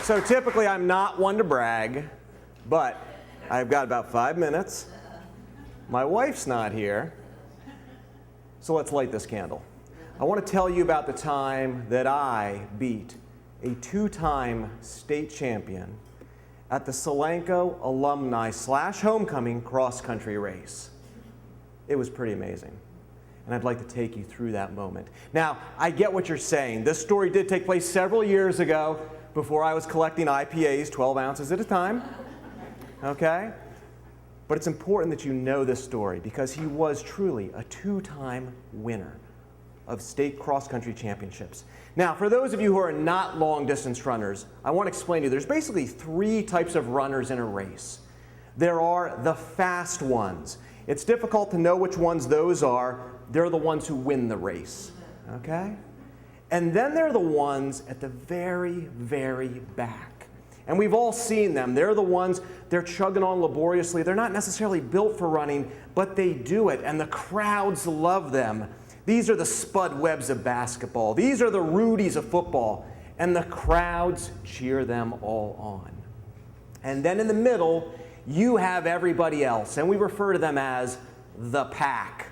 So typically I'm not one to brag, but I've got about 5 minutes. My wife's not here, so let's light this candle. I want to tell you about the time that I beat a 2-time state champion at the Solanco alumni / homecoming cross-country race. It was pretty amazing, and I'd like to take you through that moment. Now, I get what you're saying. This story did take place several years ago before I was collecting IPAs 12 ounces at a time, okay? But it's important that you know this story because he was truly a 2-time winner of state cross-country championships. Now, for those of you who are not long-distance runners, I want to explain to you, there's basically 3 types of runners in a race. There are the fast ones. It's difficult to know which ones those are. They're the ones who win the race, okay? And then there are the ones at the very, very back. And we've all seen them. They're the ones, they're chugging on laboriously. They're not necessarily built for running, but they do it, and the crowds love them. These are the Spud Webbs of basketball. These are the Rudies of football, and the crowds cheer them all on. And then in the middle, you have everybody else, and we refer to them as the pack.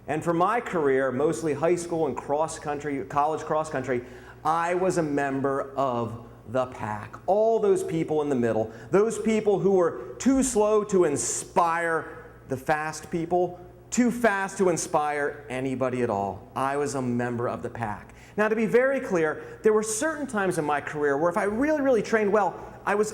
And for my career, mostly high school and cross-country, college cross-country, I was a member of the pack. All those people in the middle, those people who were too slow to inspire the fast people, too fast to inspire anybody at all. I was a member of the pack. Now, to be very clear, there were certain times in my career where if I really, really trained well, I was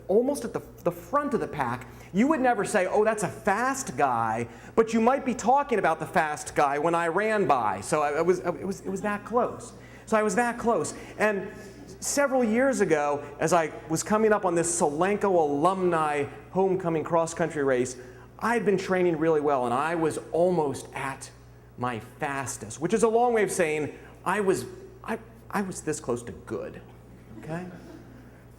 almost at the front of the pack. You would never say, oh, that's a fast guy, but you might be talking about the fast guy when I ran by. So it was that close. So I was that close. And several years ago, as I was coming up on this Solanco alumni homecoming cross-country race, I had been training really well, and I was almost at my fastest, which is a long way of saying I was this close to good, okay?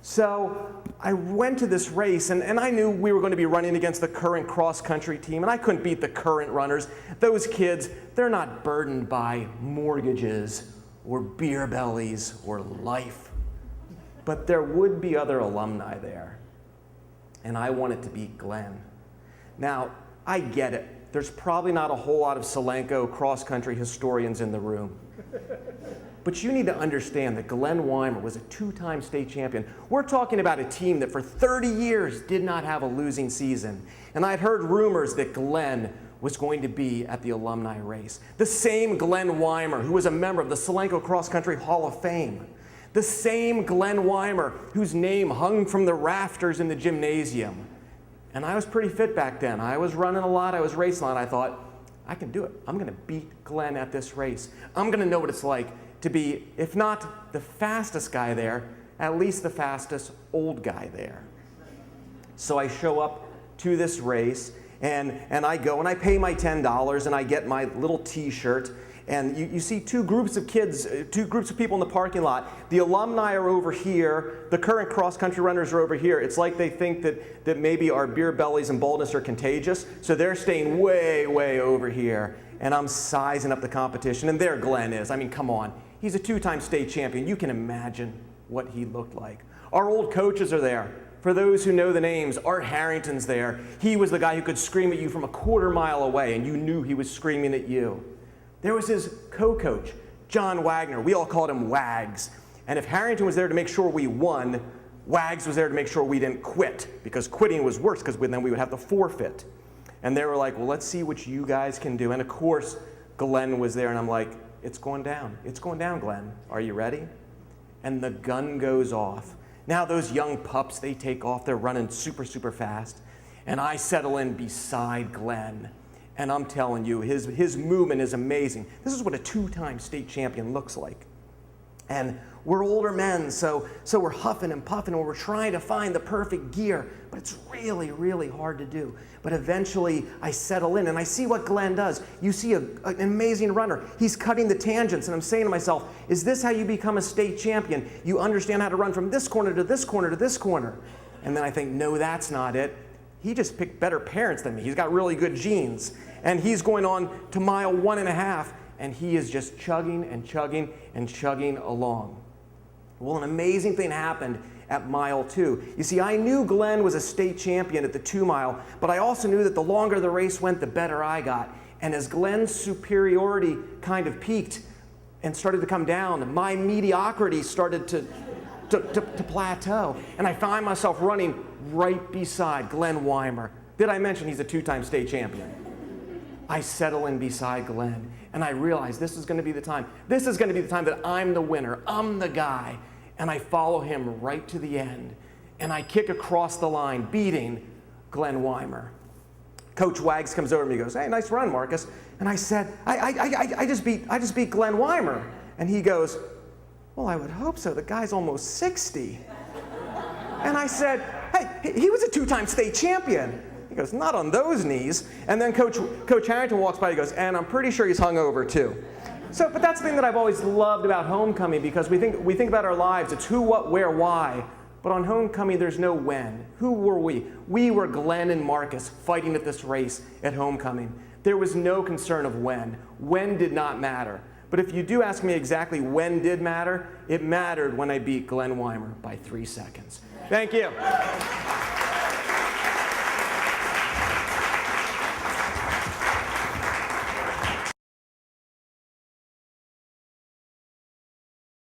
So I went to this race, and I knew we were going to be running against the current cross-country team, and I couldn't beat the current runners. Those kids, they're not burdened by mortgages or beer bellies or life. But there would be other alumni there, and I wanted to beat Glenn. Now, I get it. There's probably not a whole lot of Solanco cross-country historians in the room. But you need to understand that Glenn Weimer was a 2-time state champion. We're talking about a team that for 30 years did not have a losing season. And I'd heard rumors that Glenn was going to be at the alumni race. The same Glenn Weimer who was a member of the Solanco Cross Country Hall of Fame. The same Glenn Weimer whose name hung from the rafters in the gymnasium. And I was pretty fit back then. I was running a lot, I was racing a lot. I thought, I can do it. I'm going to beat Glenn at this race. I'm going to know what it's like to be, if not the fastest guy there, at least the fastest old guy there. So I show up to this race, and I go and I pay my $10, and I get my little t-shirt. And you see 2 groups of kids, 2 groups of people in the parking lot. The alumni are over here. The current cross-country runners are over here. It's like they think that maybe our beer bellies and boldness are contagious, so they're staying way, way over here. And I'm sizing up the competition, and there Glenn is. I mean, come on. He's a 2-time state champion. You can imagine what he looked like. Our old coaches are there. For those who know the names, Art Harrington's there. He was the guy who could scream at you from a quarter mile away, and you knew he was screaming at you. There was his co-coach, John Wagner. We all called him Wags. And if Harrington was there to make sure we won, Wags was there to make sure we didn't quit, because quitting was worse, because then we would have to forfeit. And they were like, well, let's see what you guys can do. And of course, Glenn was there, and I'm like, it's going down. It's going down, Glenn. Are you ready? And the gun goes off. Now those young pups, they take off. They're running super, super fast. And I settle in beside Glenn. And I'm telling you, his movement is amazing. This is what a 2-time state champion looks like. And we're older men, so we're huffing and puffing, and we're trying to find the perfect gear. But it's really, really hard to do. But eventually, I settle in, and I see what Glenn does. You see an amazing runner. He's cutting the tangents, and I'm saying to myself, is this how you become a state champion? You understand how to run from this corner to this corner to this corner. And then I think, no, that's not it. He just picked better parents than me. He's got really good genes. And he's going on to mile 1.5, and he is just chugging and chugging and chugging along. Well, an amazing thing happened at mile 2. You see, I knew Glenn was a state champion at the 2 mile, but I also knew that the longer the race went, the better I got. And as Glenn's superiority kind of peaked and started to come down, my mediocrity started to plateau. And I found myself running right beside Glenn Weimer. Did I mention he's a 2-time state champion? I settle in beside Glenn, and I realize this is going to be the time. This is going to be the time that I'm the winner. I'm the guy. And I follow him right to the end. And I kick across the line, beating Glenn Weimer. Coach Wags comes over to me and goes, "Hey, nice run, Marcus." And I said, I just beat Glenn Weimer. And he goes, "Well, I would hope so. The guy's almost 60. And I said, "Hey, he was a 2-time state champion." He goes, "Not on those knees." And then Coach Harrington walks by, he goes, "And I'm pretty sure he's hungover too." So, but that's the thing that I've always loved about homecoming, because we think about our lives. It's who, what, where, why. But on homecoming, there's no when. Who were we? We were Glenn and Marcus fighting at this race at homecoming. There was no concern of when. When did not matter. But if you do ask me exactly when did matter, it mattered when I beat Glenn Weimer by 3 seconds. Thank you.